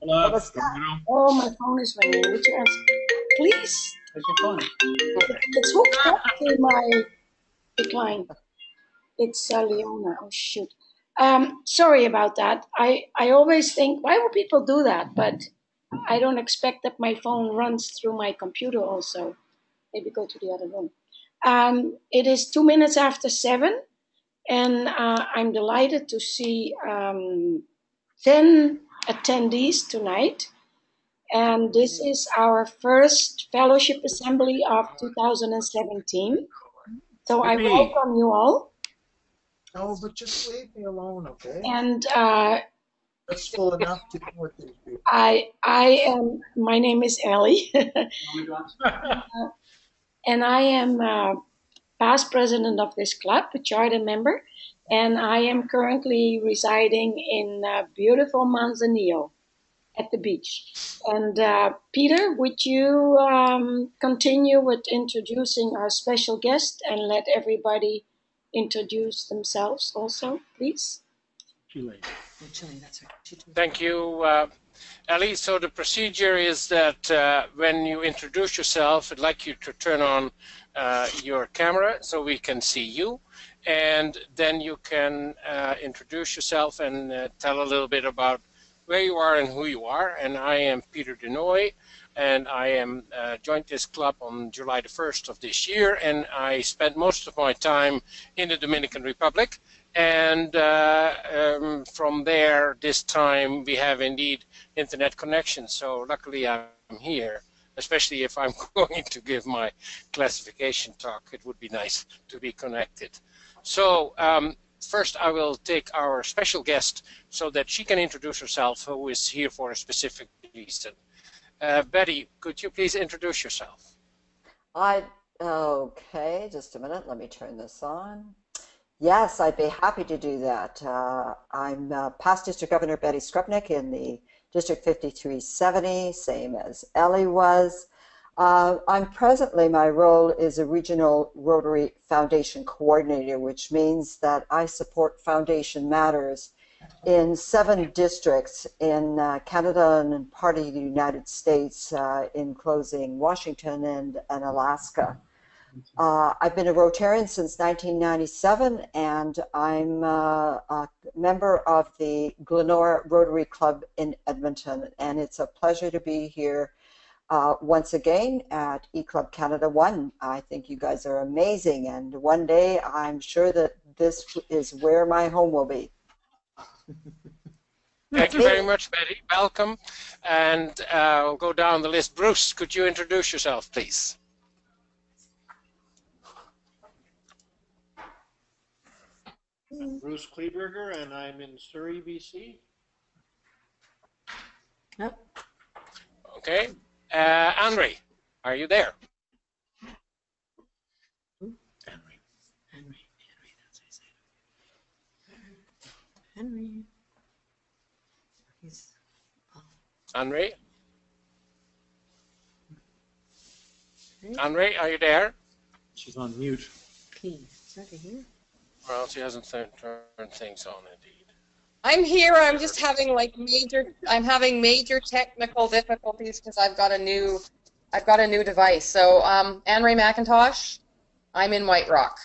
Oh, my phone is ringing. Would you answer? Please. Where's your phone? It's hooked up to my decline. It's Leona. Oh, shoot. Sorry about that. I always think, why would people do that? But I don't expect that my phone runs through my computer also. Maybe go to the other room. It is 2 minutes after 7, and I'm delighted to see 10 attendees tonight. And this is our first fellowship assembly of 2017. So I welcome you all. Oh, but just leave me alone, okay? And that's full enough to deal with these people. My name is Ellie. And I am past president of this club, a charter member. And I am currently residing in beautiful Manzanillo at the beach. And Peter, would you continue with introducing our special guest and let everybody introduce themselves also, please? Thank you, Ellie. So the procedure is that when you introduce yourself, I'd like you to turn on your camera so we can see you. And then you can introduce yourself and tell a little bit about where you are and who you are. And I am Peter Denooy, and I am joined this club on July the 1st of this year, and I spent most of my time in the Dominican Republic. And from there, this time, we have indeed internet connection. So luckily I'm here, especially if I'm going to give my classification talk. It would be nice to be connected. So first, I will take our special guest so that she can introduce herself, who is here for a specific reason. Betty, could you please introduce yourself? Okay, just a minute. Let me turn this on. Yes, I'd be happy to do that. I'm past District Governor Betty Screpnek in the District 5370, same as Ellie was. I'm presently, my role is a Regional Rotary Foundation Coordinator, which means that I support foundation matters in 7 districts in Canada and part of the United States, including Washington and Alaska. I've been a Rotarian since 1997, and I'm a member of the Glenora Rotary Club in Edmonton, and it's a pleasure to be here once again at eClub Canada 1. I think you guys are amazing, and one day I'm sure that this is where my home will be. Thank you very much, Betty. Welcome. And I'll go down the list. Bruce, could you introduce yourself, please? Bruce Kleberger, and I'm in Surrey, BC. Yep. Okay. Anre, are you there? Henry, that's his name. Henry. He's, Anre? Anre, are you there? She's on mute. Please, is that here? Well, she hasn't turned things on, indeed. I'm here. I'm just having having major technical difficulties because I've got a new device. So, Anre McIntosh, I'm in White Rock,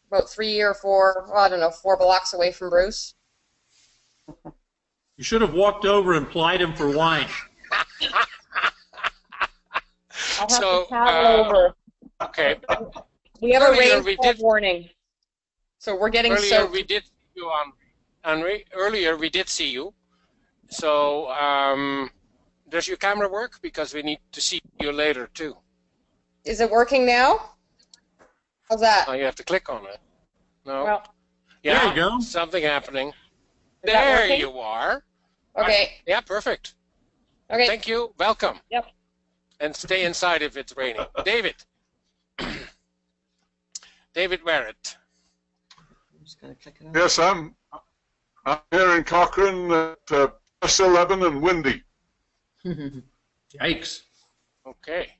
about 3 or 4, well, I don't know, 4 blocks away from Bruce. You should have walked over and plied him for wine. I'll have to paddle over. Okay. We have a rainfall warning, so we're getting soaked. Earlier we did see you on, Anre. Earlier we did see you. So does your camera work? Because we need to see you later too. Is it working now? How's that? Oh, you have to click on it. No. Well, yeah, there you go. Something happening. Is there you are. Okay. Yeah, perfect. Okay. Thank you. Welcome. Yep. And stay inside if it's raining. David. David Barrett. I'm just going to click it on. Yes, I'm here in Cochrane at plus 11 and windy. Yikes. Okay.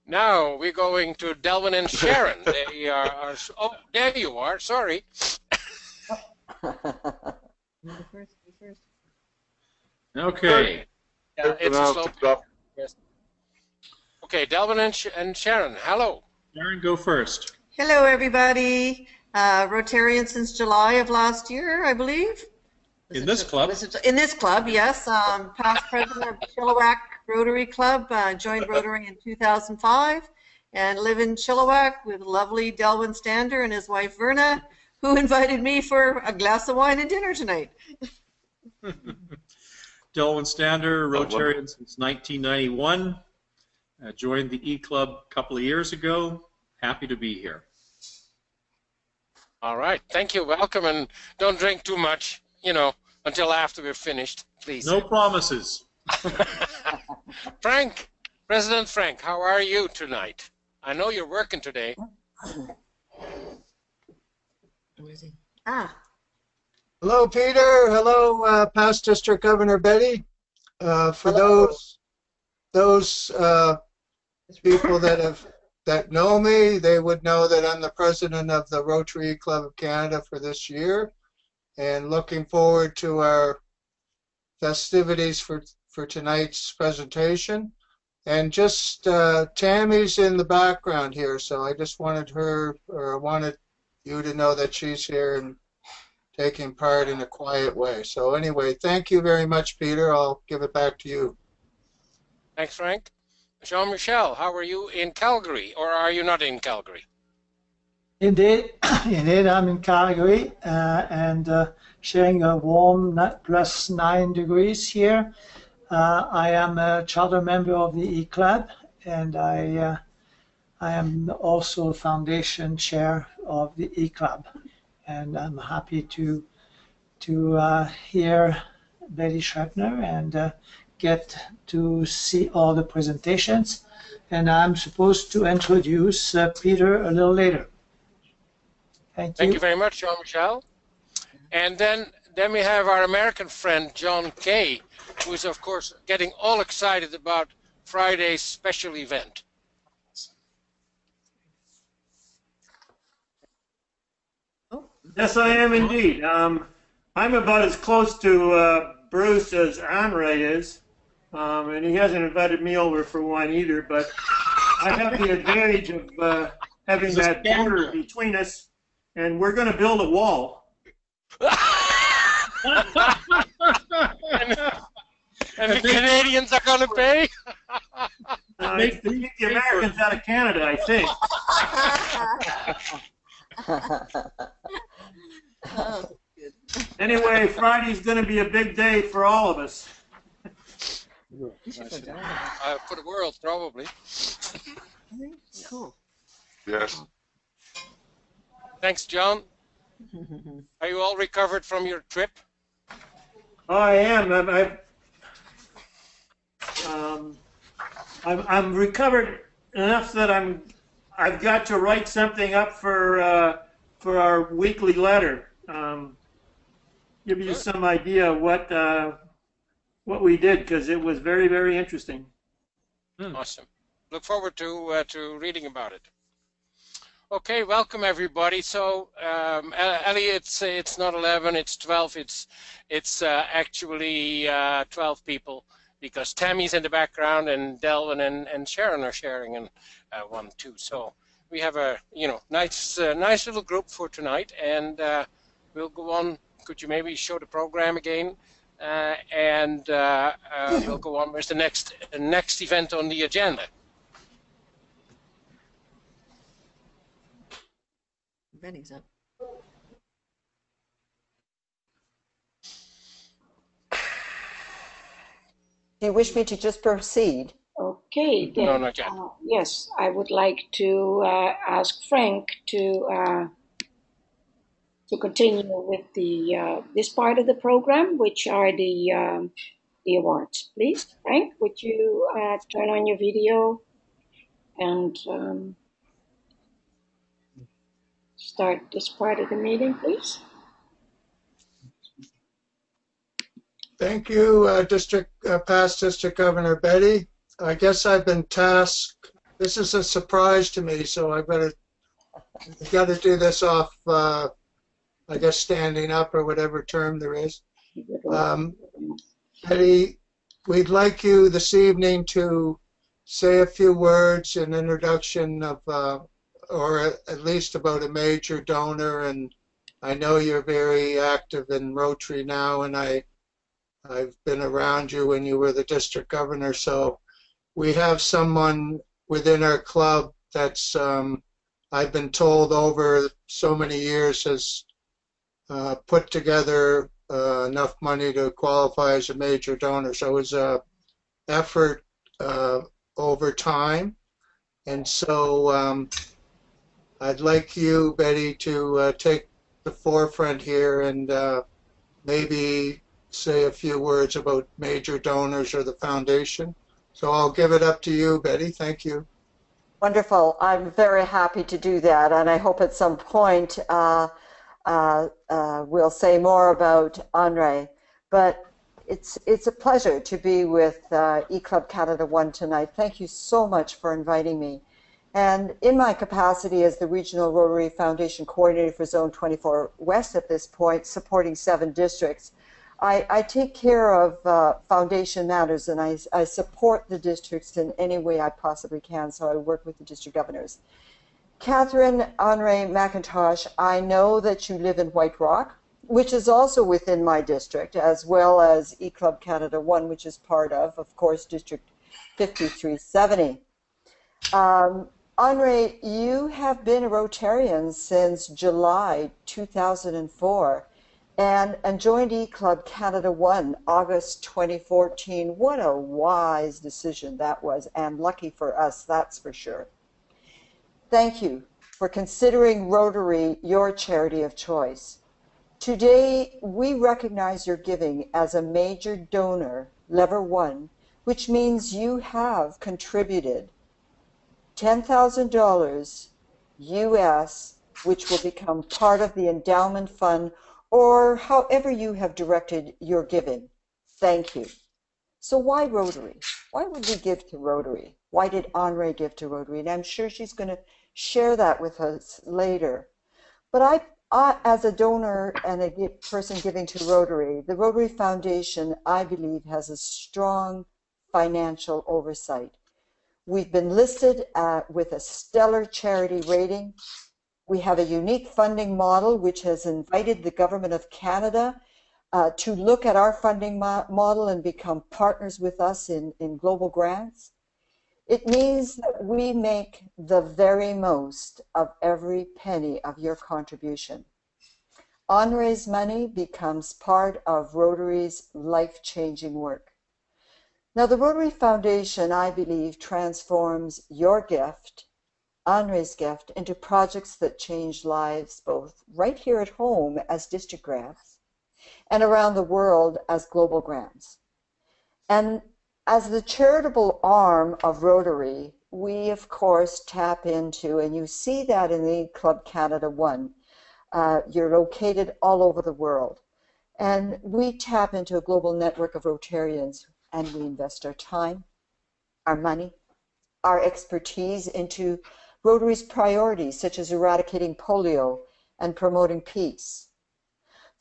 Now we're going to Delvin and Sharon. They are oh, there you are. Sorry. Okay. Yeah, it's a slope. Yes. Okay, Delvin and Sharon, hello. Sharon, go first. Hello, everybody. Rotarian since July of last year, I believe. In this club? In this club, yes. Past president of Chilliwack Rotary Club, joined Rotary in 2005, and live in Chilliwack with lovely Delvin Stander and his wife Verna, who invited me for a glass of wine and dinner tonight. Delvin Stander, Rotarian since 1991. Joined the E-Club a couple of years ago. Happy to be here. All right, thank you, welcome, and don't drink too much, you know, until after we're finished, please. No promises. Frank, President Frank, how are you tonight? I know you're working today. Where is he? Hello, Peter. Hello, past District Governor Betty. For those people that know me, they would know that I'm the president of the Rotary Club of Canada for this year, and looking forward to our festivities for tonight's presentation. And just Tammy's in the background here, so I just wanted you to know that she's here and taking part in a quiet way. So anyway, thank you very much, Peter. I'll give it back to you. Thanks, Frank. Jean-Michel, how are you in Calgary, or are you not in Calgary? Indeed, I'm in Calgary and sharing a warm +9 degrees here. I am a charter member of the E-Club, and I am also foundation chair of the E-Club. And I'm happy to hear Betty Schrepner and get to see all the presentations. And I'm supposed to introduce Peter a little later. Thank you. Thank you very much, Jean-Michel. And then we have our American friend, John Kay, who is, of course, getting all excited about Friday's special event. Yes, I am indeed. I'm about as close to Bruce as Anre is, and he hasn't invited me over for wine either, but I have the advantage of having that border between us, and we're going to build a wall. And the Canadians are going to pay? To keep the Americans out of Canada, I think. Anyway, Friday's going to be a big day for all of us. For the world, probably. Cool. Yes. Thanks, John. Are you all recovered from your trip? Oh, I am. I'm recovered enough that I've got to write something up for our weekly letter. Give you some idea of what we did, because it was very, very interesting. Awesome. Look forward to reading about it. Okay, welcome everybody. So, Ellie, it's not 11, it's 12. It's actually 12 people, because Tammy's in the background and Delvin and Sharon are sharing in one too. So we have a nice little group for tonight, and we'll go on. Could you maybe show the program again? And we'll go on with the next event on the agenda. Benny's up. Do you wish me to just proceed? Okay, then. No, not yet. Yes, I would like to ask Frank to continue with the this part of the program, which are the awards. Please, Frank, would you turn on your video and start this part of the meeting, please? Thank you, past District Governor Betty. I guess I've been tasked. This is a surprise to me, so I've got to do this off, I guess, standing up or whatever term there is. Betty, we'd like you this evening to say a few words in introduction of, or at least about a major donor. And I know you're very active in Rotary now, and I've been around you when you were the district governor. So we have someone within our club that's, I've been told over so many years, has put together enough money to qualify as a major donor. So it was a effort over time. And so I'd like you, Betty, to take the forefront here and maybe say a few words about major donors or the foundation. So I'll give it up to you, Betty. Thank you. Wonderful. I'm very happy to do that, and I hope at some point we'll say more about Anre. But it's a pleasure to be with eClub Canada 1 tonight. Thank you so much for inviting me. And in my capacity as the Regional Rotary Foundation Coordinator for Zone 24 West at this point, supporting 7 districts, I take care of foundation matters, and I support the districts in any way I possibly can, so I work with the district governors. Catherine, Anre, McIntosh, I know that you live in White Rock, which is also within my district, as well as eClub Canada 1, which is part of course, District 5370. Anre, you have been a Rotarian since July 2004. And joined eClub Canada 1 August 2014. What a wise decision that was, and lucky for us, that's for sure. Thank you for considering Rotary your charity of choice. Today, we recognize your giving as a major donor, level 1, which means you have contributed $10,000 US, which will become part of the endowment fund, or however you have directed your giving. Thank you. So why Rotary? Why would we give to Rotary? Why did Anre give to Rotary? And I'm sure she's going to share that with us later. But I as a donor and a person giving to Rotary, the Rotary Foundation, I believe, has a strong financial oversight. We've been listed with a stellar charity rating. We have a unique funding model which has invited the Government of Canada to look at our funding model and become partners with us in global grants. It means that we make the very most of every penny of your contribution. Anre's money becomes part of Rotary's life-changing work. Now, the Rotary Foundation, I believe, transforms your gift, Anre's gift, into projects that change lives both right here at home as district grants and around the world as global grants. And as the charitable arm of Rotary, we of course tap into, and you see that in the Club Canada 1, you're located all over the world. And we tap into a global network of Rotarians, and we invest our time, our money, our expertise into Rotary's priorities, such as eradicating polio and promoting peace.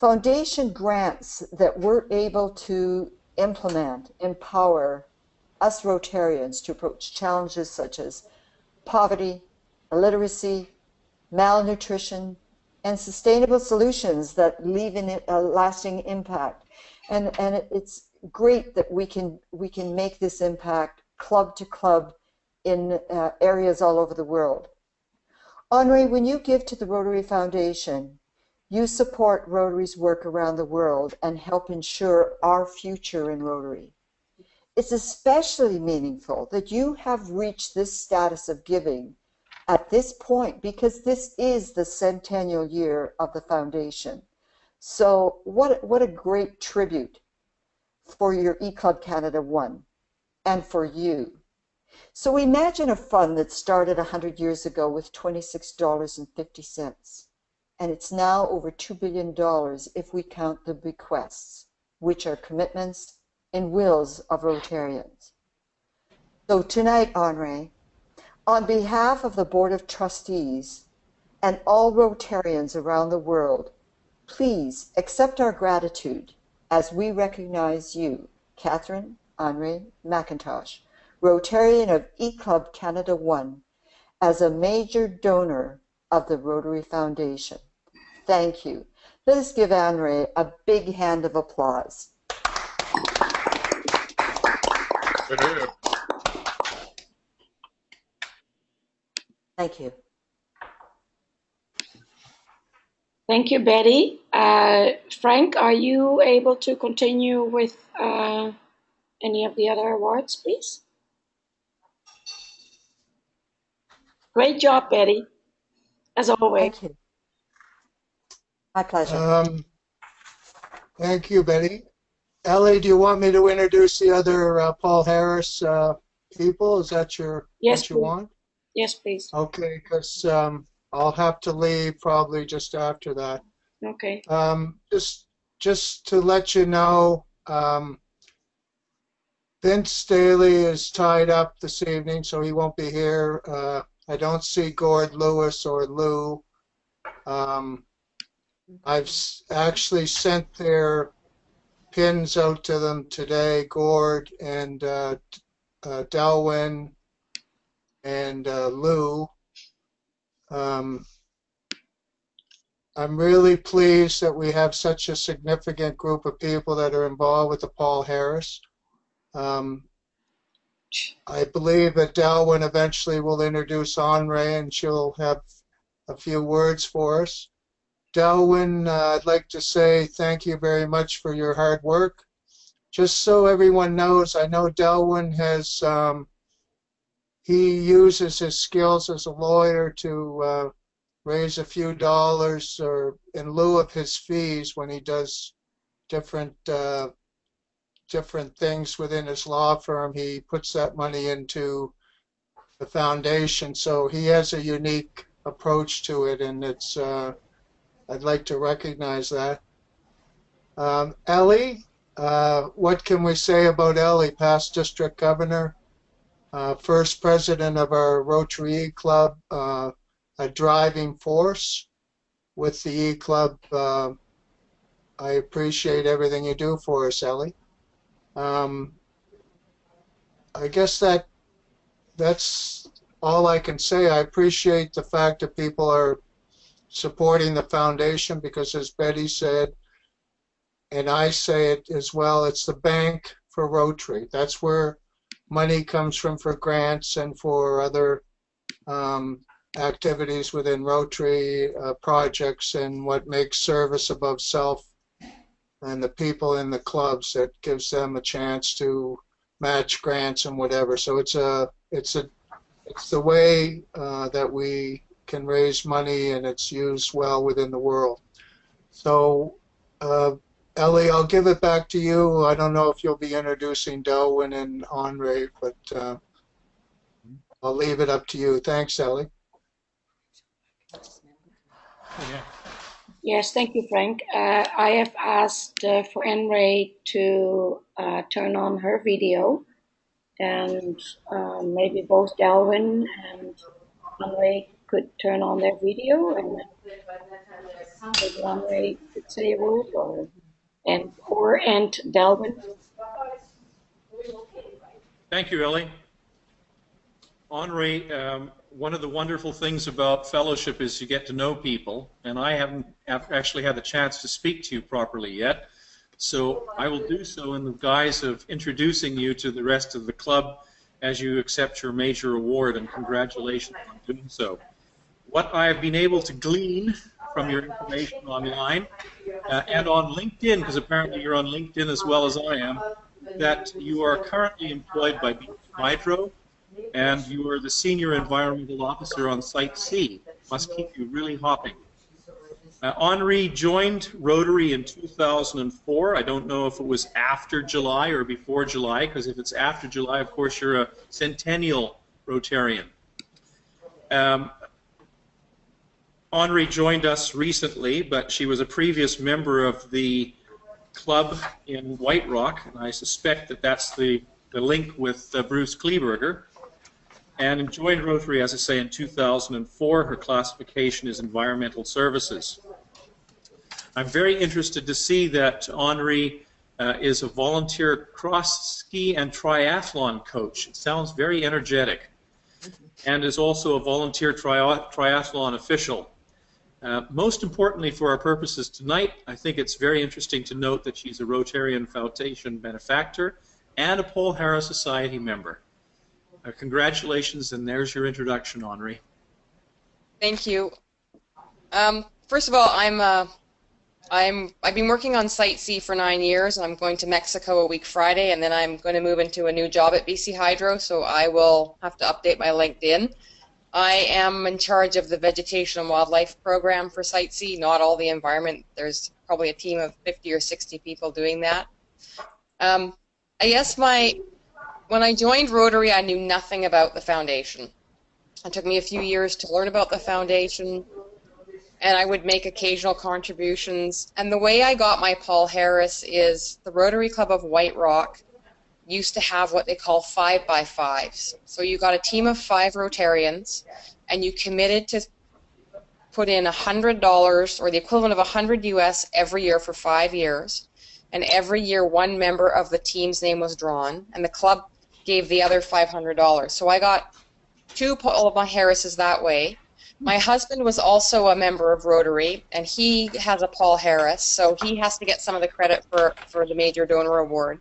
Foundation grants that we're able to implement empower us Rotarians to approach challenges such as poverty, illiteracy, malnutrition, and sustainable solutions that leave a lasting impact. And it's great that we can make this impact club to club in areas all over the world. Anre, when you give to the Rotary Foundation, you support Rotary's work around the world and help ensure our future in Rotary. It's especially meaningful that you have reached this status of giving at this point because this is the centennial year of the foundation. So what a great tribute for your eClub Canada 1 and for you. So imagine a fund that started 100 years ago with $26.50, and it's now over $2 billion if we count the bequests, which are commitments and wills of Rotarians. So tonight, Anre, on behalf of the Board of Trustees and all Rotarians around the world, please accept our gratitude as we recognize you, Catherine, Anre McIntosh, Rotarian of E-Club Canada 1, as a major donor of the Rotary Foundation. Thank you. Let us give Anre a big hand of applause. Thank you. Thank you, Betty. Frank, are you able to continue with any of the other awards, please? Great job, Betty, as always. Thank you. My pleasure. Thank you, Betty. Ellie, do you want me to introduce the other Paul Harris people? Is that what you want? Yes, please. Okay, because I'll have to leave probably just after that. Okay. Just to let you know, Vince Staley is tied up this evening, so he won't be here. I don't see Gord Lewis or Lou. I've actually sent their pins out to them today, Gord and Delwyn and Lou. I'm really pleased that we have such a significant group of people that are involved with the Paul Harris. I believe that Delwyn eventually will introduce Anre and she'll have a few words for us. Delwyn, I'd like to say thank you very much for your hard work. Just so everyone knows, I know Delwyn has, he uses his skills as a lawyer to raise a few dollars or in lieu of his fees when he does different things within his law firm. He puts that money into the foundation, so he has a unique approach to it, and it's I'd like to recognize that. Ellie, what can we say about Ellie, past district governor, first president of our Rotary E-Club, a driving force with the E-Club. I appreciate everything you do for us, Ellie. I guess that's all I can say. I appreciate the fact that people are supporting the foundation because, as Betty said, and I say it as well, it's the bank for Rotary. That's where money comes from for grants and for other activities within Rotary projects, and what makes service above self, and the people in the clubs that gives them a chance to match grants and whatever. So it's the way that we can raise money, and it's used well within the world. So Ellie, I'll give it back to you. I don't know if you'll be introducing Delwyn and Anre, but I'll leave it up to you. Thanks, Ellie. Yes, thank you, Frank. I have asked for Anre to turn on her video, and maybe both Delwyn and Anre could turn on their video, and maybe Anre could say a word, or Delwyn. Thank you, Ellie. Anre, one of the wonderful things about fellowship is you get to know people, and I haven't actually had the chance to speak to you properly yet, so I will do so in the guise of introducing you to the rest of the club as you accept your major award, and congratulations on doing so. What I have been able to glean from your information online and on LinkedIn, because apparently you're on LinkedIn as well as I am, that you are currently employed by Hydro, and you are the Senior Environmental Officer on Site C. Must keep you really hopping. Anre joined Rotary in 2004. I don't know if it was after July or before July, because if it's after July, of course, you're a centennial Rotarian. Anre joined us recently, but she was a previous member of the club in White Rock, and I suspect that that's the link with Bruce Kleberger. And joined Rotary, as I say, in 2004. Her classification is Environmental Services. I'm very interested to see that Anre is a volunteer cross ski and triathlon coach. It sounds very energetic. And is also a volunteer triathlon official. Most importantly for our purposes tonight, I think it's very interesting to note that she's a Rotarian Foundation benefactor and a Paul Harris Society member. Congratulations, and there's your introduction, Anre. Thank you. First of all, I've been working on Site C for 9 years, and I'm going to Mexico a week Friday, and then I'm going to move into a new job at BC Hydro, so I will have to update my LinkedIn. I am in charge of the Vegetation and Wildlife Program for Site C, not all the environment. There's probably a team of 50 or 60 people doing that. I guess when I joined Rotary, I knew nothing about the foundation. It took me a few years to learn about the foundation, and I would make occasional contributions. And the way I got my Paul Harris is the Rotary Club of White Rock used to have what they call 5x5s. So you got a team of 5 Rotarians, and you committed to put in $100 or the equivalent of $100 US every year for 5 years. And every year one member of the team's name was drawn, and the club gave the other $500. So I got 2 Paul Harrises that way. My husband was also a member of Rotary, and he has a Paul Harris, so he has to get some of the credit for the Major Donor Award.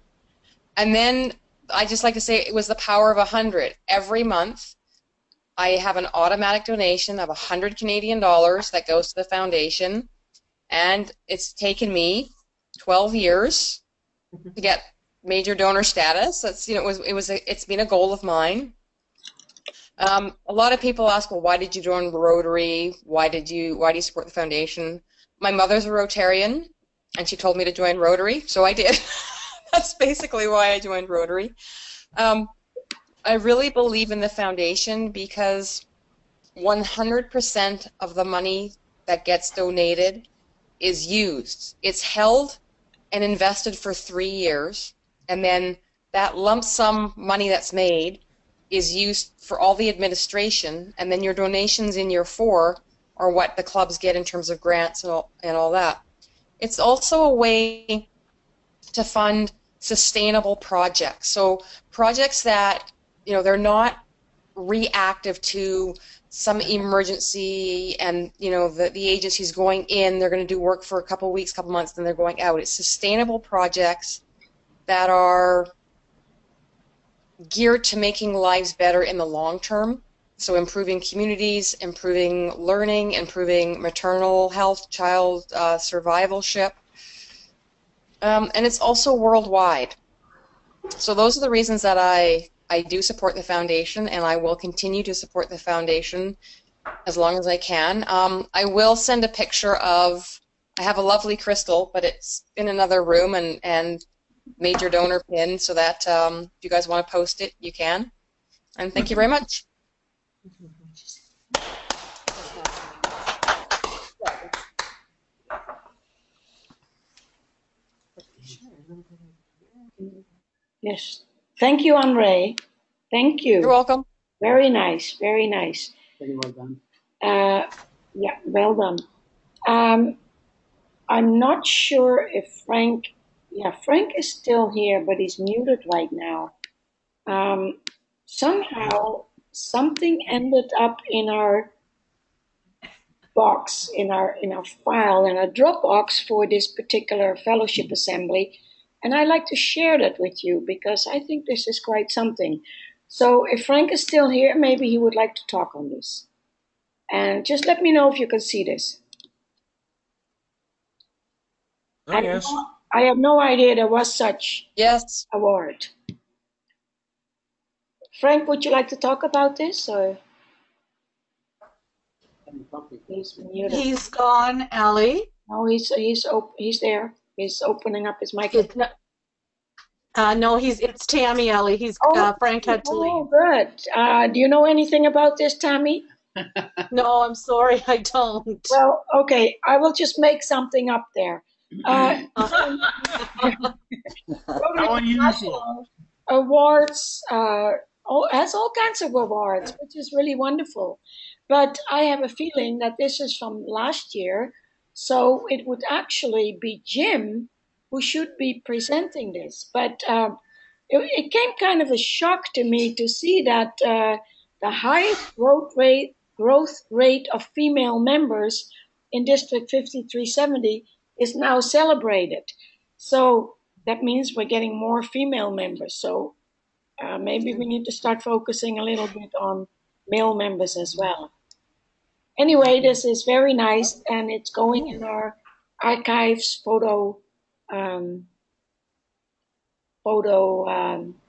And then I just like to say it was the power of 100. Every month I have an automatic donation of 100 Canadian dollars that goes to the foundation, and it's taken me 12 years to get major donor status. That's, it's been a goal of mine. A lot of people ask, well, why did you join Rotary? Why do you support the foundation? My mother's a Rotarian, and she told me to join Rotary, so I did. That's basically why I joined Rotary. I really believe in the foundation because 100% of the money that gets donated is used. It's held and invested for 3 years, and then that lump sum money that's made is used for all the administration, and then your donations in year 4 are what the clubs get in terms of grants and all that. It's also a way to fund sustainable projects. So projects that, they're not reactive to some emergency and, the agency's going in, they're going to do work for a couple weeks, couple months, then they're going out. It's sustainable projects that are geared to making lives better in the long term. So improving communities, improving learning, improving maternal health, child survivalship. And it's also worldwide. So those are the reasons that I do support the foundation, and I will continue to support the foundation as long as I can. I will send a picture of, I have a lovely crystal, but it's in another room, and major donor pin, so that if you guys want to post it, you can. And thank you very much. Yes. Thank you, Anre. Thank you. You're welcome. Very nice. Very nice. Very well done. Yeah, well done. I'm not sure if Frank, Frank is still here, but he's muted right now. Somehow something ended up in our box, in our file, in our Dropbox for this particular fellowship assembly. And I'd like to share that with you because I think this is quite something. So if Frank is still here, maybe he would like to talk on this. And just let me know if you can see this. Oh, yes. I have no idea there was such yes award. Frank, would you like to talk about this? Or? He's gone, Allie. No, he's there. He's opening up his microphone. No, it's Tammy, Ellie. Frank had to leave. Oh, good. Do you know anything about this, Tammy? No, I'm sorry, I don't. Well, okay, I will just make something up there. How unusual. Awards, has all kinds of awards, which is really wonderful. But I have a feeling that this is from last year, so it would actually be Jim who should be presenting this. But it came kind of a shock to me to see that the highest growth rate of female members in District 5370 is now celebrated. So that means we're getting more female members. So maybe we need to start focusing a little bit on male members as well. Anyway, this is very nice, and it's going in our archives photo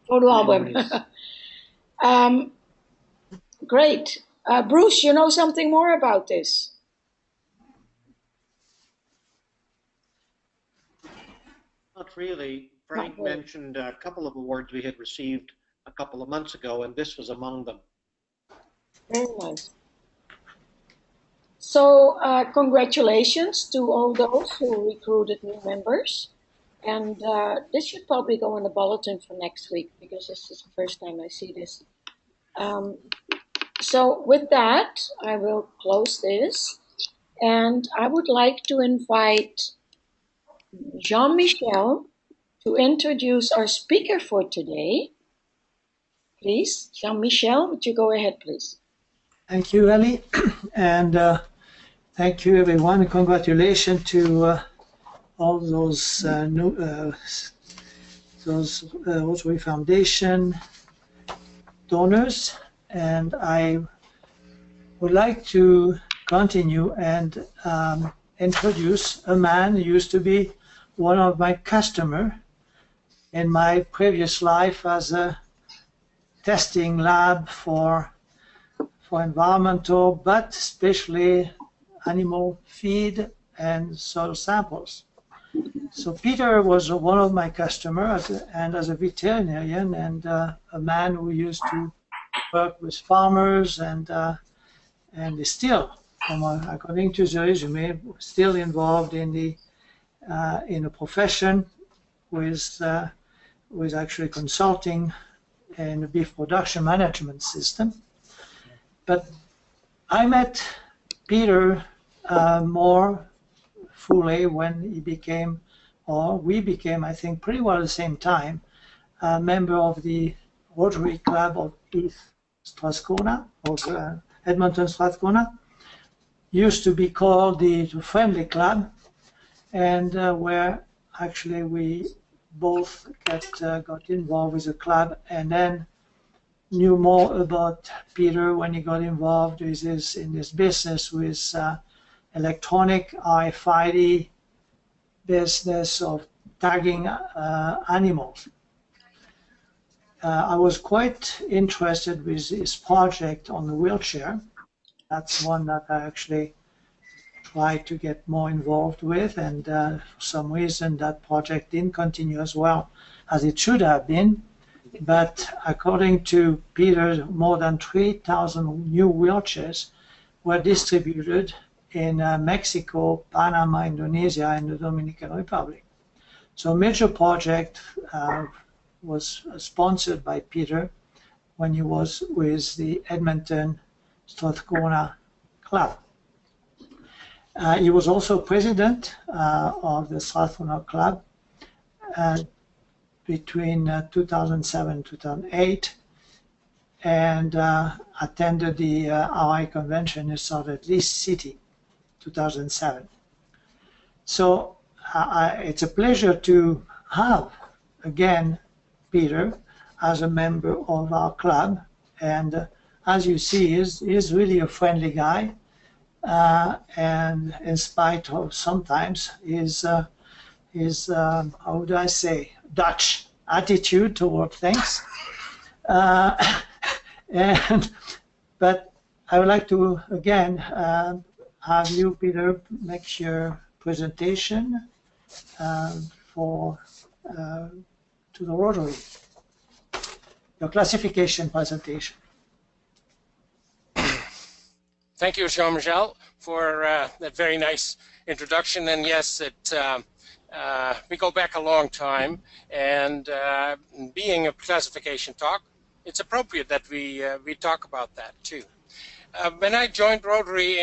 album. Great. Bruce, you know something more about this? Not really. Frank mentioned a couple of awards we had received a couple of months ago, and this was among them. Very nice. So congratulations to all those who recruited new members. And this should probably go in the bulletin for next week, because this is the first time I see this. So with that, I will close this. And I would like to invite Jean-Michel to introduce our speaker for today. Please, Jean-Michel, would you go ahead, please? Thank you, Ellie. And thank you, everyone. Congratulations to all those Rotary Foundation donors. And I would like to continue and introduce a man who used to be one of my customers in my previous life as a testing lab for environmental, but especially animal feed and soil samples. So Peter was one of my customers, and as a veterinarian and a man who used to work with farmers and is still, according to the resume, still involved in the profession with actually consulting in the beef production management system. But I met Peter more fully when he became, or we became, I think, pretty well at the same time, a member of the Rotary Club of East Strathcona, of Edmonton Strathcona. Used to be called the Friendly Club, and where actually we both got involved with the club, and then knew more about Peter when he got involved with in this business with electronic RFID business of tagging animals. I was quite interested with his project on the wheelchair. That's one that I actually tried to get more involved with, and for some reason that project didn't continue as well as it should have been. But according to Peter, more than 3,000 new wheelchairs were distributed in Mexico, Panama, Indonesia, and the Dominican Republic. So a major project was sponsored by Peter when he was with the Edmonton Strathcona Club. He was also president of the Strathcona Club between 2007 and 2008, and attended the RI convention in Salt Lake City, 2007. So it's a pleasure to have, again, Peter as a member of our club, and as you see, he's really a friendly guy, and in spite of sometimes his how do I say, Dutch attitude toward things. But I would like to again have you, Peter, make your presentation to the Rotary, your classification presentation. Thank you, Jean-Michel, for that very nice introduction. And yes, we go back a long time, and being a classification talk, it's appropriate that we talk about that too. When I joined Rotary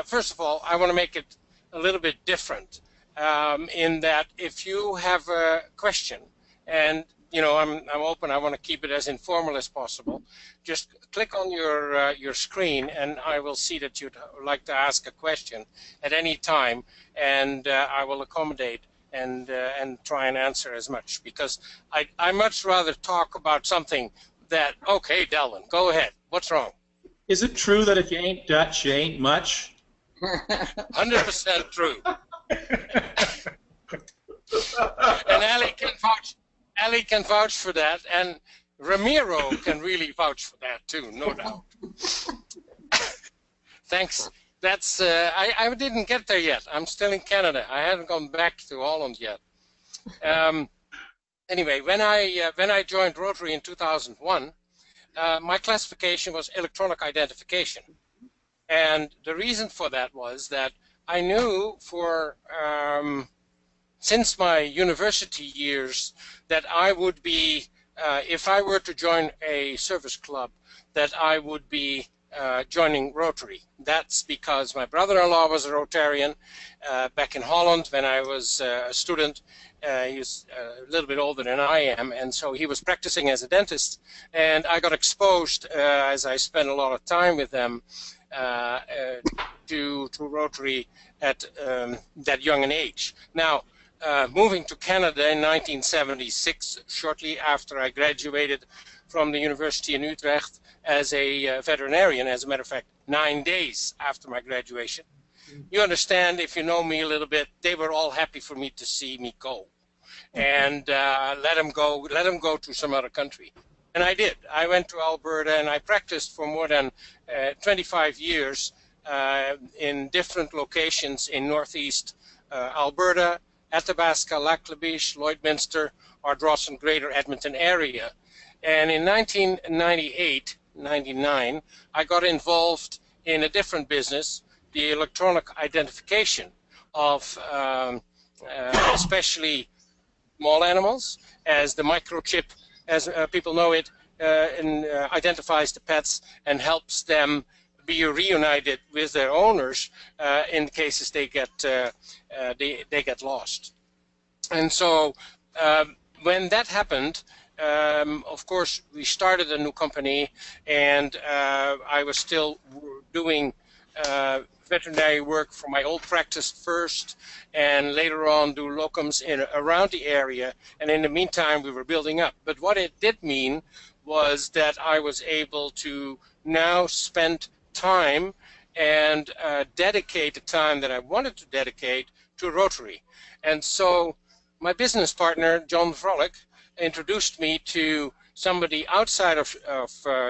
first of all, I want to make it a little bit different. in that if you have a question, and I'm open, I want to keep it as informal as possible, just click on your screen and I will see that you'd like to ask a question at any time, and I will accommodate and try and answer as much, because I much rather talk about something that, okay, Delvin, go ahead, what's wrong? Is it true that if you ain't Dutch, you ain't much? 100% true. And Ali can vouch for that, and Ramiro can really vouch for that too, no doubt. Thanks. That's I didn't get there yet. I'm still in Canada. I haven't gone back to Holland yet. Anyway, when I joined Rotary in 2001, my classification was electronic identification, and the reason for that was that I knew since my university years that I would be, if I were to join a service club, that I would be joining Rotary. That's because my brother-in-law was a Rotarian back in Holland when I was a student. He was a little bit older than I am, and so he was practicing as a dentist, and I got exposed as I spent a lot of time with them to Rotary at that young an age. Now, moving to Canada in 1976, shortly after I graduated from the University in Utrecht as a veterinarian, as a matter of fact, 9 days after my graduation. You understand, if you know me a little bit, they were all happy for me to see me go and let them go to some other country. And I did. I went to Alberta and I practiced for more than 25 years in different locations in northeast Alberta, Athabasca, Lac La Biche, Lloydminster, Ardrossan, Greater Edmonton area. And in 1998-99, I got involved in a different business, the electronic identification of especially small animals, as the microchip, as people know it, identifies the pets and helps them be reunited with their owners in cases they get lost. And so when that happened, of course, we started a new company, and I was still doing veterinary work for my old practice first, and later on do locums around the area. And in the meantime, we were building up. But what it did mean was that I was able to now spend time and dedicate the time that I wanted to dedicate to Rotary. And so my business partner, John Frolick, introduced me to somebody outside of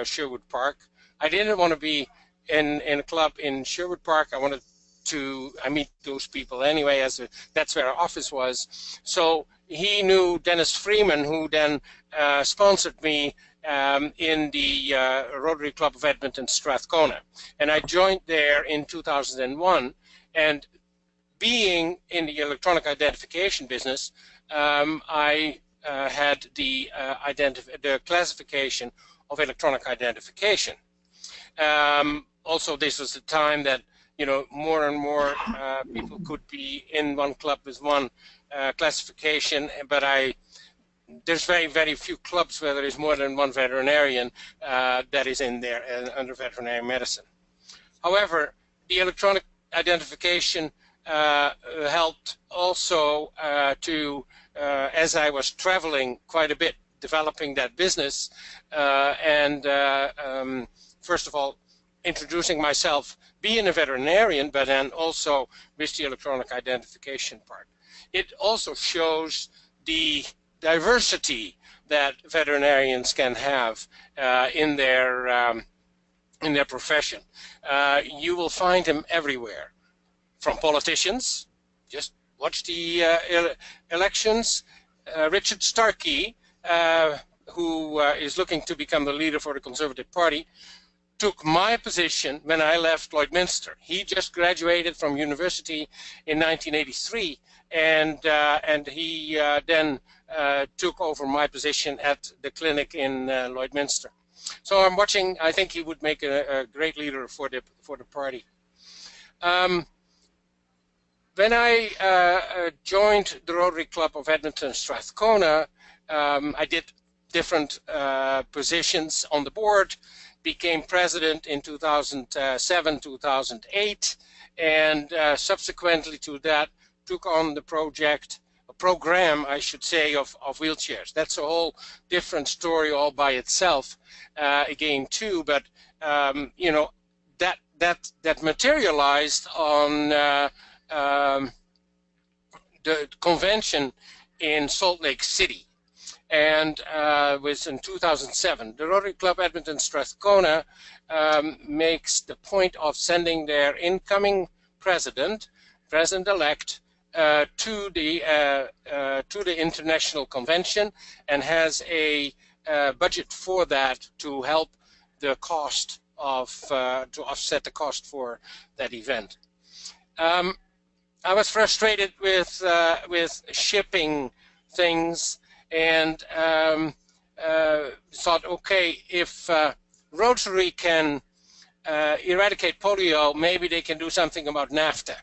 Sherwood Park. I didn't want to be in a club in Sherwood Park. I wanted to meet those people anyway, that's where our office was. So he knew Dennis Freeman, who then sponsored me in the Rotary Club of Edmonton Strathcona. And I joined there in 2001. And being in the electronic identification business, I had the classification of electronic identification. Also, this was the time that more and more people could be in one club with one classification, but there's very, very few clubs where there is more than one veterinarian that is in there under veterinary medicine. However, the electronic identification helped also as I was traveling quite a bit, developing that business, and first of all, introducing myself, being a veterinarian, but then also with the electronic identification part. It also shows the diversity that veterinarians can have in their profession. You will find them everywhere, from politicians. Just watch the elections. Richard Starkey, who is looking to become the leader for the Conservative Party, took my position when I left Lloydminster. He just graduated from university in 1983, and he then took over my position at the clinic in Lloydminster. So I'm watching. I think he would make a, great leader for the party. when I joined the Rotary Club of Edmonton Strathcona, I did different positions on the board, became president in 2007, 2008, and subsequently to that took on the program, I should say, of wheelchairs. That's a whole different story all by itself, again too. But you know, that materialized on the convention in Salt Lake City, and was in 2007. The Rotary Club Edmonton Strathcona makes the point of sending their incoming president-elect, to the international convention, and has a budget for that to help the cost of to offset the cost for that event. I was frustrated with shipping things, and thought, okay, if Rotary can eradicate polio, maybe they can do something about NAFTA.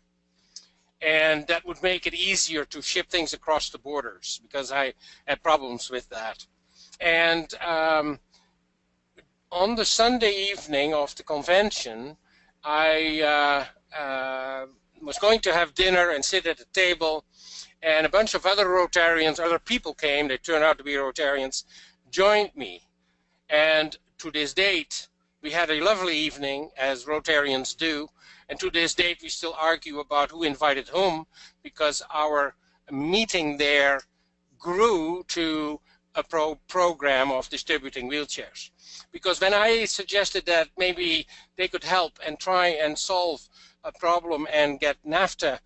And that would make it easier to ship things across the borders, because I had problems with that. And on the Sunday evening of the convention, I was going to have dinner and sit at a table, and a bunch of other Rotarians, other people came, they turned out to be Rotarians, joined me. And to this date, we had a lovely evening, as Rotarians do, and to this date we still argue about who invited whom, because our meeting there grew to a program of distributing wheelchairs. Because when I suggested that maybe they could help and try and solve a problem and get NAFTA,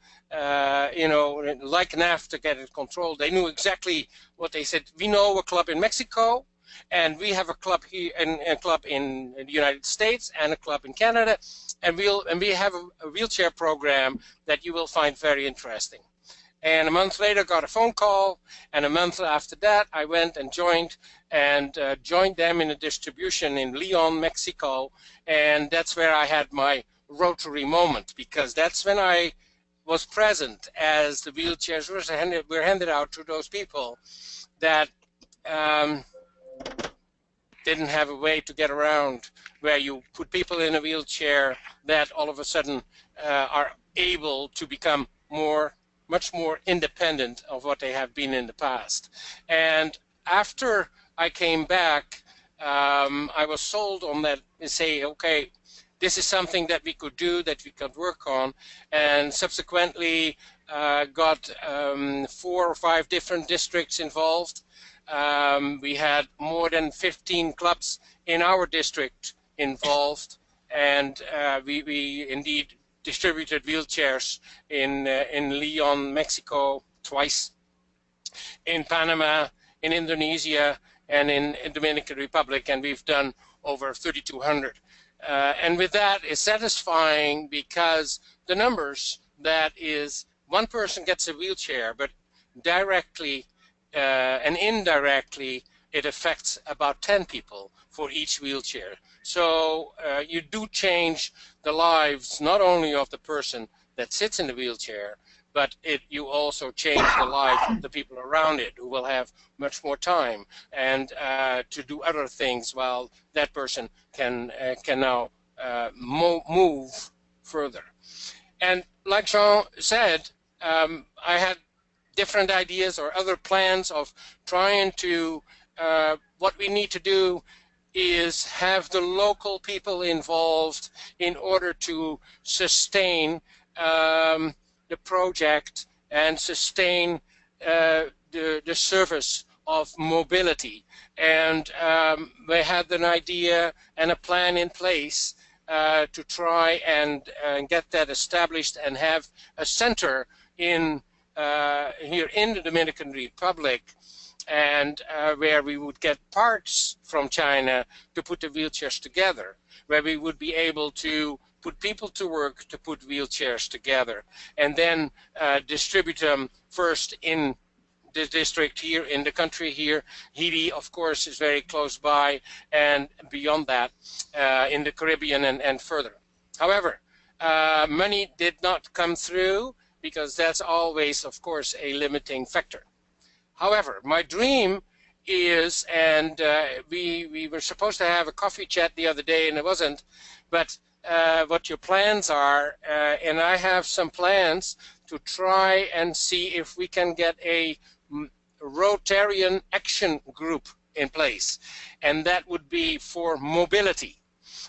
you know, like NAFTA, get it controlled, they knew exactly what they said. We know a club in Mexico, and we have a club here, and a club in the United States, and a club in Canada, and we have a wheelchair program that you will find very interesting. And a month later, got a phone call, and a month after that, I went and joined them in a distribution in Leon, Mexico, and that's where I had my Rotary moment, because that's when I was present as the wheelchairs were handed out to those people that didn't have a way to get around, where you put people in a wheelchair that all of a sudden are able to become much more independent of what they have been in the past. And after I came back, I was sold on that, and say, okay, this is something that we could do, that we could work on, and subsequently got 4 or 5 different districts involved. We had more than 15 clubs in our district involved, and we indeed distributed wheelchairs in Leon, Mexico twice, in Panama, in Indonesia, and in Dominican Republic, and we've done over 3,200. And with that, it's satisfying, because the numbers, that is, one person gets a wheelchair, but directly and indirectly it affects about 10 people for each wheelchair. So you do change the lives not only of the person that sits in the wheelchair, but you also change the life of the people around it, who will have much more time and to do other things, while that person can now move further. And like Jean said, I had different ideas or other plans of trying to, what we need to do is have the local people involved in order to sustain the project and sustain the service of mobility. And we had an idea and a plan in place to try and get that established and have a center in here in the Dominican Republic, and where we would get parts from China to put the wheelchairs together, where we would be able to put people to work to put wheelchairs together, and then distribute them first in the district here, in the country here. Haiti, of course, is very close by, and beyond that, in the Caribbean and further. However, money did not come through, because that's always, of course, a limiting factor. However, my dream is, and we were supposed to have a coffee chat the other day and it wasn't, but what your plans are, and I have some plans to try and see if we can get a Rotarian action group in place, and that would be for mobility.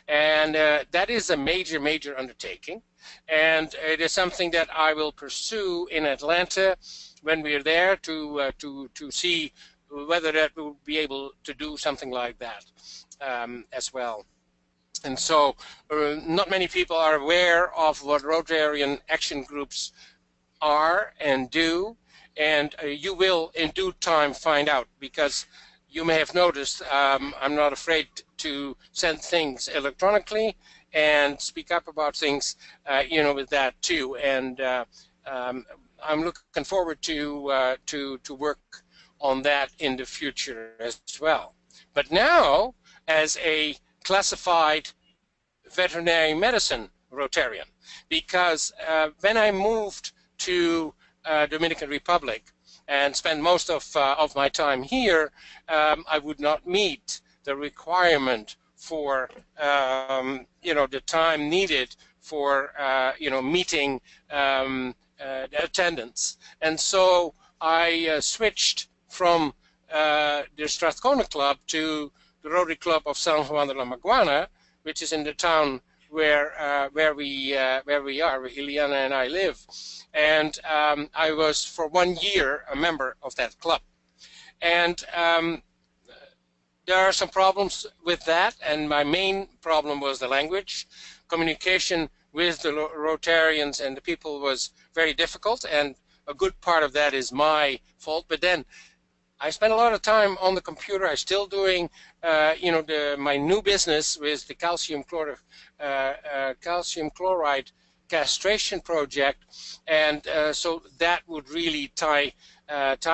And that is a major, major undertaking, and it is something that I will pursue in Atlanta when we're there to see whether that will be able to do something like that as well. And so not many people are aware of what Rotarian action groups are and do, and you will in due time find out, because you may have noticed I'm not afraid to send things electronically and speak up about things, you know, with that too. And I'm looking forward to work on that in the future as well. But now, as a classified veterinary medicine Rotarian, because when I moved to Dominican Republic and spent most of my time here, I would not meet the requirement for you know, the time needed for you know, meeting attendance, and so I switched from the Strathcona Club to the Rotary Club of San Juan de la Maguana, which is in the town where we are, where Ileana and I live. And I was for 1 year a member of that club. And there are some problems with that, and my main problem was the language. Communication with the Rotarians and the people was very difficult, and a good part of that is my fault. But then I spent a lot of time on the computer. I'm still doing, you know, my new business with the calcium chloride castration project, and so that would really tie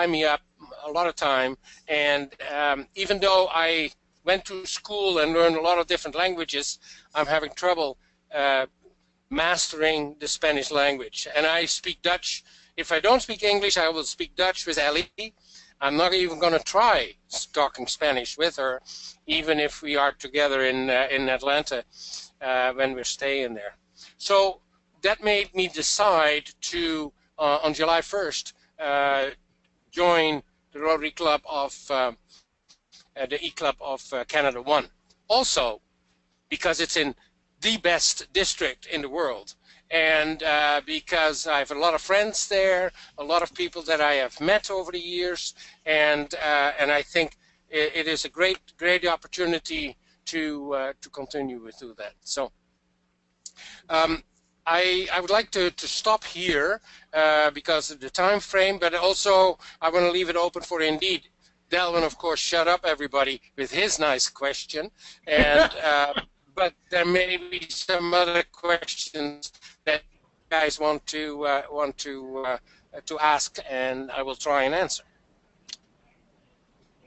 me up a lot of time. And even though I went to school and learned a lot of different languages, I'm having trouble mastering the Spanish language. And I speak Dutch. If I don't speak English, I will speak Dutch with Ellie. I'm not even going to try talking Spanish with her, even if we are together in Atlanta when we're staying there. So that made me decide to, on July 1st, join the Rotary Club of the E-Club of Canada 1. Also, because it's in the best district in the world, and because I have a lot of friends there, a lot of people that I have met over the years, and I think it is a great opportunity to continue with that. So I would like to stop here because of the time frame, but also I want to leave it open for indeed. Delvin, of course, shut up everybody with his nice question, and but there may be some other questions that you guys want to ask, and I will try and answer.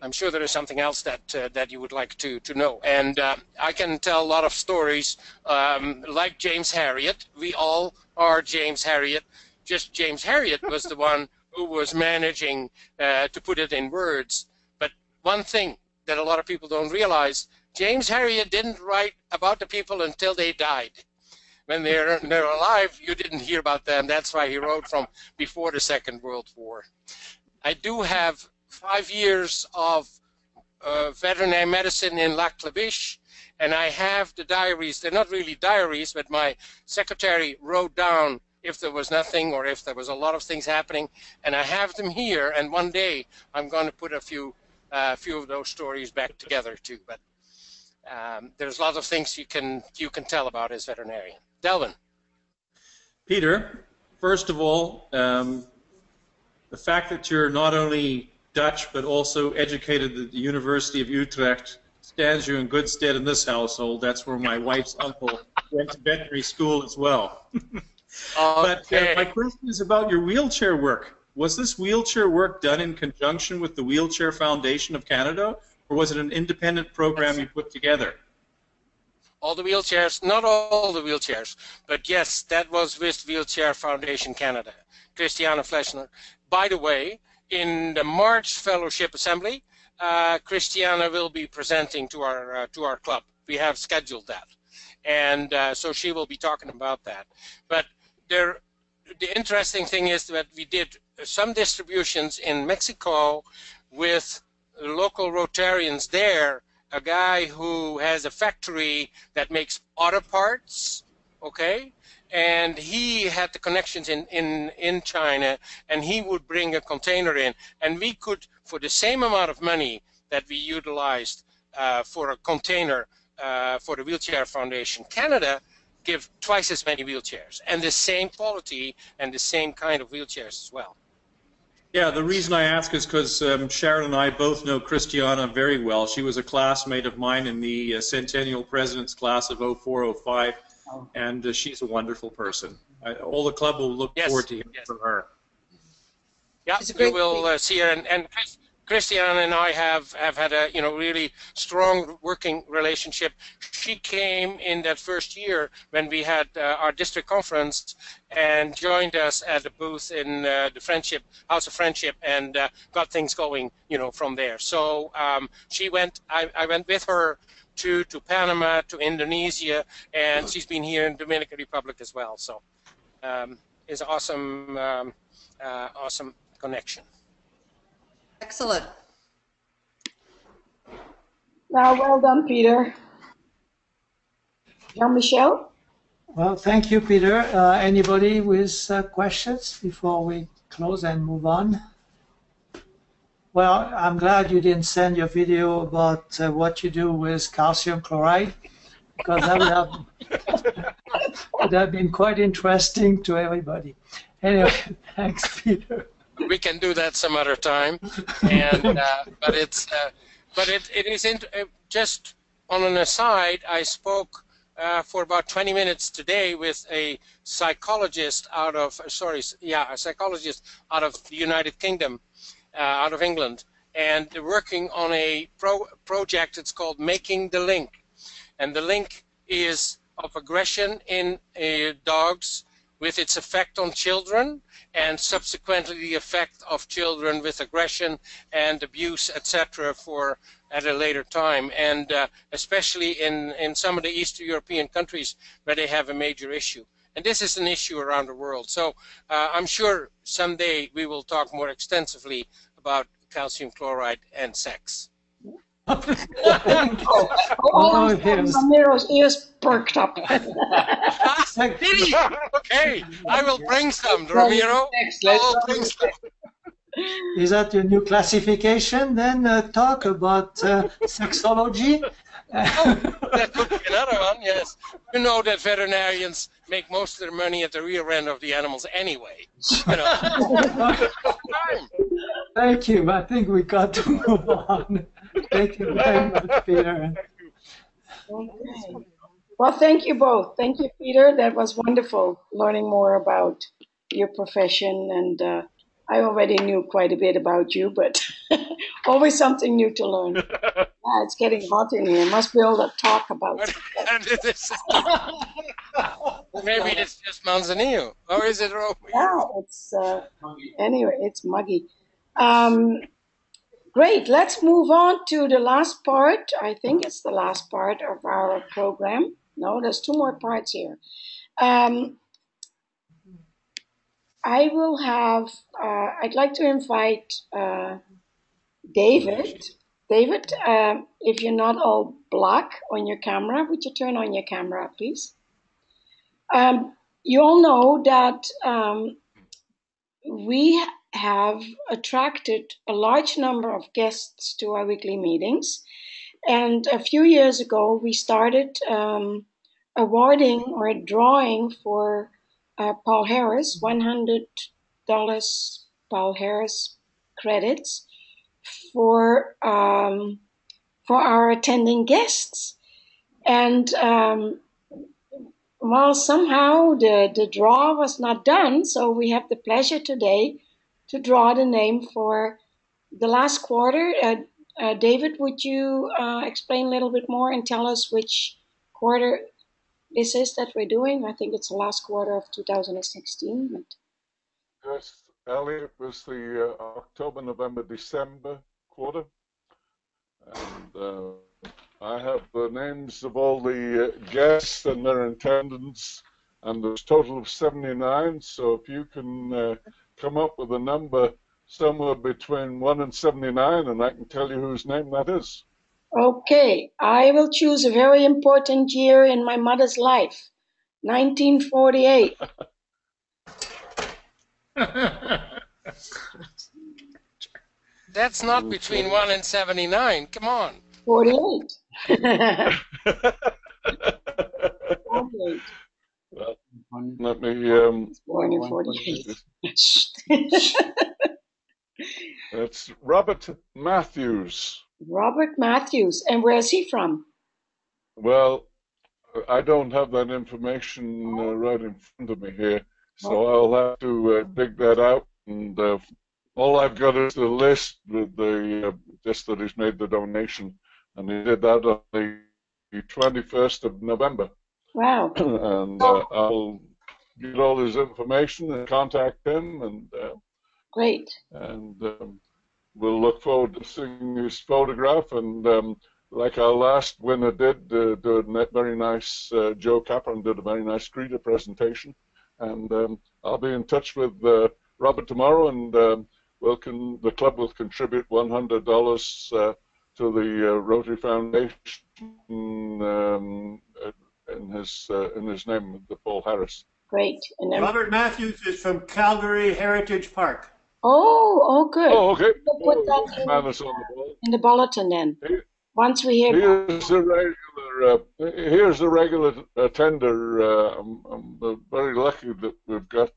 I'm sure there is something else that you would like to know, and I can tell a lot of stories like James Herriot. We all are James Herriot. Just James Herriot was the one who was managing to put it in words. But one thing that a lot of people don't realize, James Herriot didn't write about the people until they died. When they're alive, you didn't hear about them. That's why he wrote from before the Second World War. I do have 5 years of veterinary medicine in Lac La Biche, and I have the diaries. They're not really diaries, but my secretary wrote down if there was nothing or if there was a lot of things happening, and I have them here, and one day I'm going to put a few of those stories back together too. But there's lots of things you can tell about as veterinarian. Delvin. Peter, first of all, the fact that you're not only Dutch but also educated at the University of Utrecht stands you in good stead in this household. That's where my wife's uncle went to veterinary school as well. But my question is about your wheelchair work. Was this wheelchair work done in conjunction with the Wheelchair Foundation of Canada, or was it an independent program you put together? all the wheelchairs, not all the wheelchairs, but yes, that was with Wheelchair Foundation Canada, Christiana Fleshner. By the way, in the March Fellowship Assembly, Christiana will be presenting to our club. We have scheduled that, and so she will be talking about that. But the interesting thing is that we did some distributions in Mexico with local Rotarians there, a guy who has a factory that makes auto parts, okay? And he had the connections in China, and he would bring a container in. And we could, for the same amount of money that we utilized for a container for the Wheelchair Foundation Canada, give twice as many wheelchairs, and the same quality and the same kind of wheelchairs as well. Yeah, the reason I ask is because Sharon and I both know Christiana very well. She was a classmate of mine in the Centennial President's class of 0405, and she's a wonderful person. All the club will look forward to hearing from her. Yeah, you will see her, and Christiana and I have had a really strong working relationship. She came in that first year when we had our district conference and joined us at the booth in the Friendship House of Friendship, and got things going from there. So she went. I went with her to Panama, to Indonesia, and she's been here in Dominican Republic as well. So it's an awesome awesome connection. Excellent. Now, well done, Peter. Jean-Michel? Well, thank you, Peter. Anybody with questions before we close and move on? Well, I'm glad you didn't send your video about what you do with calcium chloride, because that would have been quite interesting to everybody. Anyway, thanks, Peter. We can do that some other time, and but it is just on an aside. I spoke for about 20 minutes today with a psychologist out of a psychologist out of the United Kingdom, out of England, and they're working on a project. It's called Making the Link, and the link is of aggression in dogs, with its effect on children, and subsequently the effect of children with aggression and abuse, etc., at a later time, and especially in some of the Eastern European countries where they have a major issue. And this is an issue around the world. So I'm sure someday we will talk more extensively about calcium chloride and sex. Ramiro's ears perked up. Okay, I will bring some, Ramiro. I'll bring some. Is that your new classification then? Talk about sexology? That could be another one, yes. You know that veterinarians make most of their money at the rear end of the animals anyway. Thank you. I think we got to move on. Thank you very much, Peter. Okay. Well, thank you both. Thank you, Peter. That was wonderful learning more about your profession, and I already knew quite a bit about you, but always something new to learn. Yeah, it's getting hot in here. Must be all that talk about it. Maybe it's just Manzanillo. Or is it Romeo? Yeah, it's anyway, it's muggy. Great. Let's move on to the last part. I think it's the last part of our program. No, there's two more parts here. I will have, I'd like to invite David. David, if you're not all black on your camera, would you turn on your camera, please? You all know that we have attracted a large number of guests to our weekly meetings. And a few years ago, we started awarding or drawing for Paul Harris, $100 Paul Harris credits for our attending guests. And well, somehow the draw was not done, so we have the pleasure today to draw the name for the last quarter. David, would you explain a little bit more and tell us which quarter this is that we're doing. I think it's the last quarter of 2016. But Yes, Ellie, it was the October, November, December quarter. And I have the names of all the guests and their attendants, and there's a total of 79. So if you can come up with a number somewhere between 1 and 79, and I can tell you whose name that is. okay, I will choose a very important year in my mother's life, 1948. That's not between 1 and 79. Come on. 48. Well, let me. Born in 48. It's Robert Matthews. Robert Matthews. And where is he from? Well, I don't have that information right in front of me here, so I'll have to dig that out. And all I've got is the list with the just that he's made the donation, and he did that on the 21st of November. Wow. And I'll get all his information and contact him, and great. And we'll look forward to seeing his photograph. And like our last winner did, do a very nice. Joe Capron did a very nice greeter presentation, and I'll be in touch with Robert tomorrow, and the club will contribute $100 to the Rotary Foundation in his name, the Paul Harris. Great. And then Robert Matthews is from Calgary Heritage Park. Oh, good. Oh, okay. We'll put that in the bulletin then. Once we hear. Here's a regular attender. I'm very lucky that we've got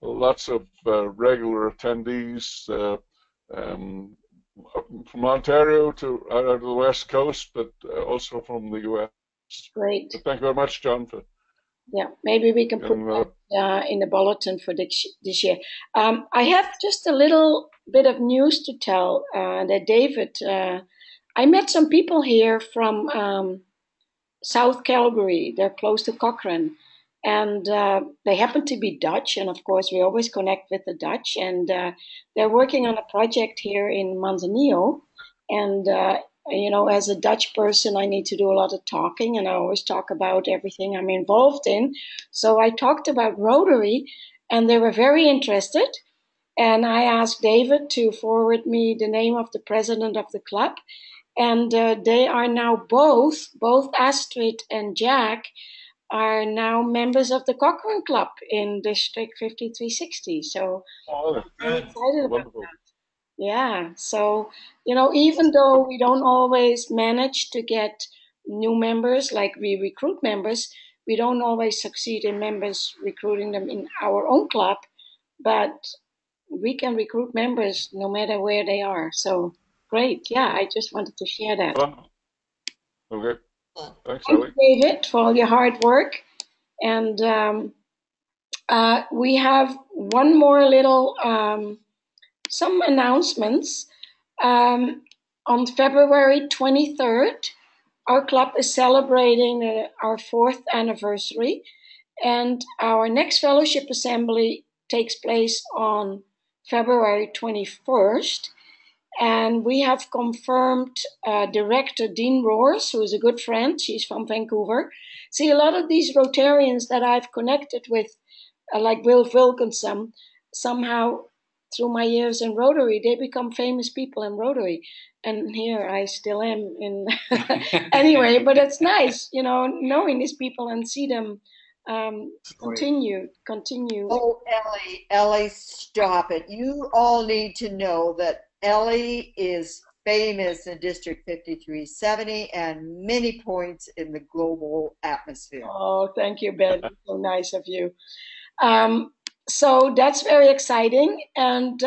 lots of regular attendees from Ontario to out of the West Coast, but also from the U.S. Great. But thank you very much, John. Yeah, maybe we can put that in the bulletin for this year. I have just a little bit of news to tell that David, I met some people here from South Calgary. They're close to Cochrane. And they happen to be Dutch. And of course, we always connect with the Dutch. And they're working on a project here in Manzanillo. And as a Dutch person, I need to do a lot of talking, and I always talk about everything I'm involved in. So I talked about Rotary, and they were very interested. And I asked David to forward me the name of the president of the club. And they are now both Astrid and Jack, are now members of the Cochrane Club in District 5360. So I'm very excited about that. Yeah, so, even though we don't always manage to get new members, like we recruit members, we don't always succeed in members recruiting them in our own club, but we can recruit members no matter where they are. So, great. Yeah, I just wanted to share that. Okay. Thanks, Thank you, David, for all your hard work. And we have one more little... some announcements. On February 23rd, our club is celebrating our 4th anniversary, and our next fellowship assembly takes place on February 21st. And we have confirmed Director Dean Roars, who is a good friend. She's from Vancouver. See, a lot of these Rotarians that I've connected with, like Will Wilkinson, somehow through my years in Rotary, they become famous people in Rotary. And here I still am in anyway, but it's nice, knowing these people and see them continue. Oh, Ellie, stop it. You all need to know that Ellie is famous in District 5370 and many points in the global atmosphere. Oh, thank you, Ben. So nice of you. So that's very exciting, and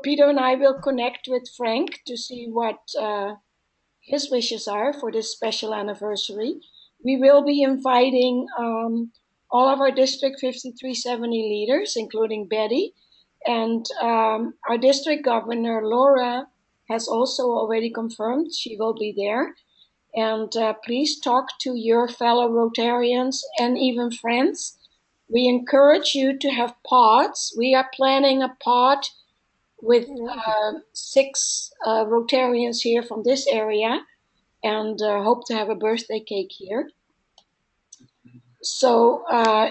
Peter and I will connect with Frank to see what his wishes are for this special anniversary. We will be inviting all of our District 5370 leaders, including Betty, and our district governor, Laura, has also already confirmed she will be there. And please talk to your fellow Rotarians and even friends. We encourage you to have pods. We are planning a pod with 6 Rotarians here from this area, and hope to have a birthday cake here. So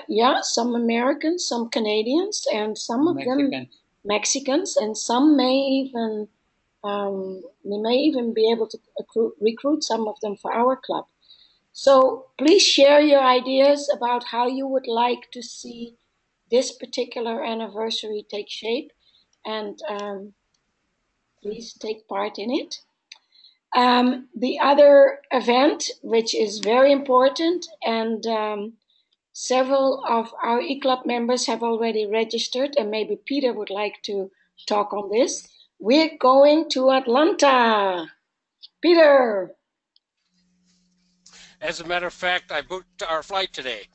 yeah, some Americans, some Canadians, and some of them Mexicans, and some may even we may even be able to recruit some of them for our club. So please share your ideas about how you would like to see this particular anniversary take shape, and please take part in it. The other event, which is very important, and several of our e-club members have already registered, and maybe Peter would like to talk on this. We're going to Atlanta. Peter. As a matter of fact, I booked our flight today.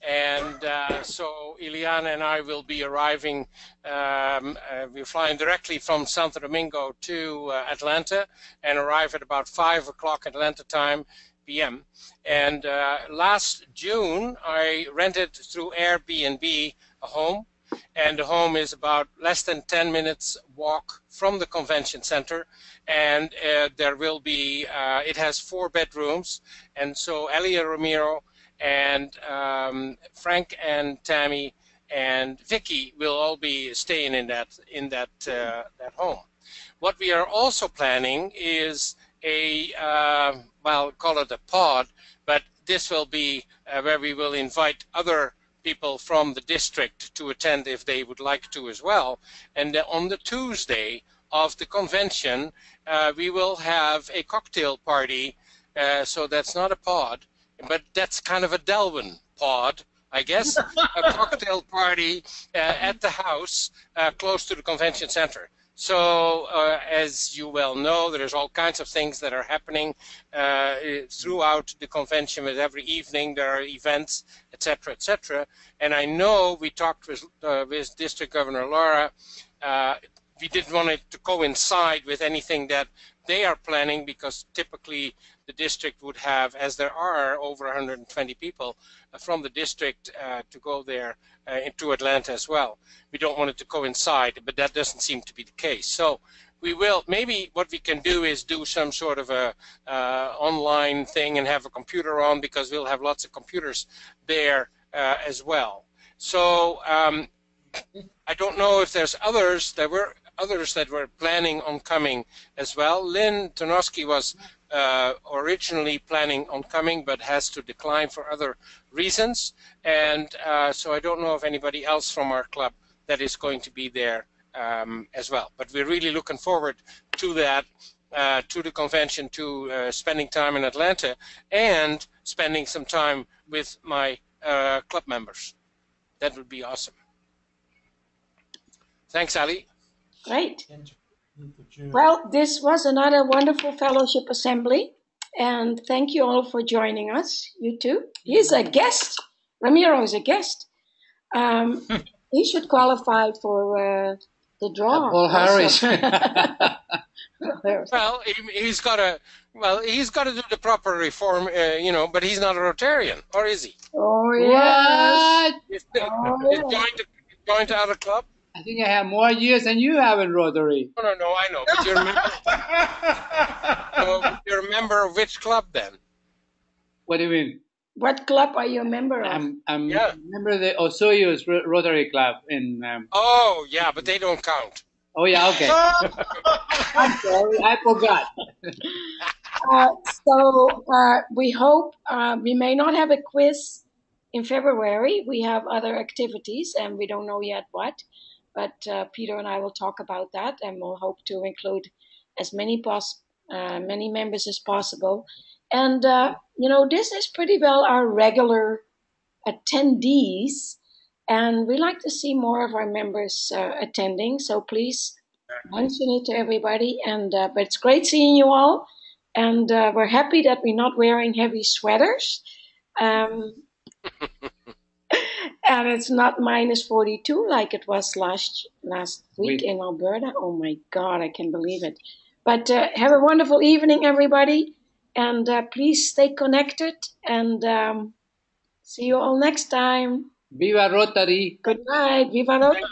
And so Ileana and I will be arriving, we're flying directly from Santo Domingo to Atlanta and arrive at about 5 o'clock Atlanta time, PM. And last June, I rented through Airbnb a home. And the home is about less than 10 minutes walk from the convention center. And there will be, it has 4 bedrooms. And so Elia Ramiro and Frank and Tammy and Vicky will all be staying in that home. What we are also planning is a well, call it a pod, but this will be where we will invite other people from the district to attend if they would like to as well. And on the Tuesday of the convention, we will have a cocktail party. So that's not a pod, but that's kind of a Delwyn pod, I guess, a cocktail party at the house close to the convention center. So as you well know, there's all kinds of things that are happening throughout the convention. With every evening there are events, etc., etc. And I know we talked with District Governor Laura. We didn't want it to coincide with anything that they are planning, because typically the district would have, as there are over 120 people from the district to go there into Atlanta as well. We don't want it to coincide, but that doesn't seem to be the case. So we will, maybe what we can do is do some sort of a online thing and have a computer on, because we'll have lots of computers there as well. So I don't know if there's others. There were others that were planning on coming as well. Lynn Tonoski was originally planning on coming, but has to decline for other reasons. And so I don't know of anybody else from our club that is going to be there as well. But we're really looking forward to that, to the convention, to spending time in Atlanta and spending some time with my club members. That would be awesome. Thanks, Ali. Great. Well, this was another wonderful fellowship assembly, and thank you all for joining us. You too. He's a guest. Ramiro is a guest. He should qualify for the draw. Paul Harris. Well, he's got to. Well, he's got to do the proper reform, you know. But he's not a Rotarian, or is he? Oh yeah. He's joined our club. I think I have more years than you have in Rotary. No, I know. But you're a member of which club then? What do you mean? What club are you a member of? I'm a member of the Osoyo's Rotary Club in. Oh yeah, but they don't count. Oh yeah, okay. I'm sorry, I forgot. So we hope we may not have a quiz in February. We have other activities, and we don't know yet what. But Peter and I will talk about that, and we'll hope to include as many members as possible. And you know, this is pretty well our regular attendees, and we like to see more of our members attending. So please mention it to everybody. And but it's great seeing you all, and we're happy that we're not wearing heavy sweaters. And it's not minus 42 like it was last week in Alberta. Oh my God, I can't believe it. But have a wonderful evening, everybody. and please stay connected, and see you all next time. Viva Rotary. Good night. Viva Rotary.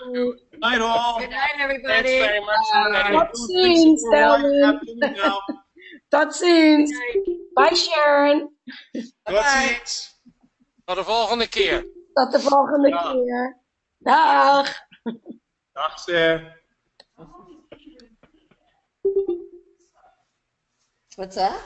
Good night, all. Good night, everybody. Thanks very much. Tot ziens, Delwyn. Tot ziens. Bye, Sharon. Tot ziens. Tot de volgende keer. Tot de volgende keer. Dag. Dag, Sir. What's that?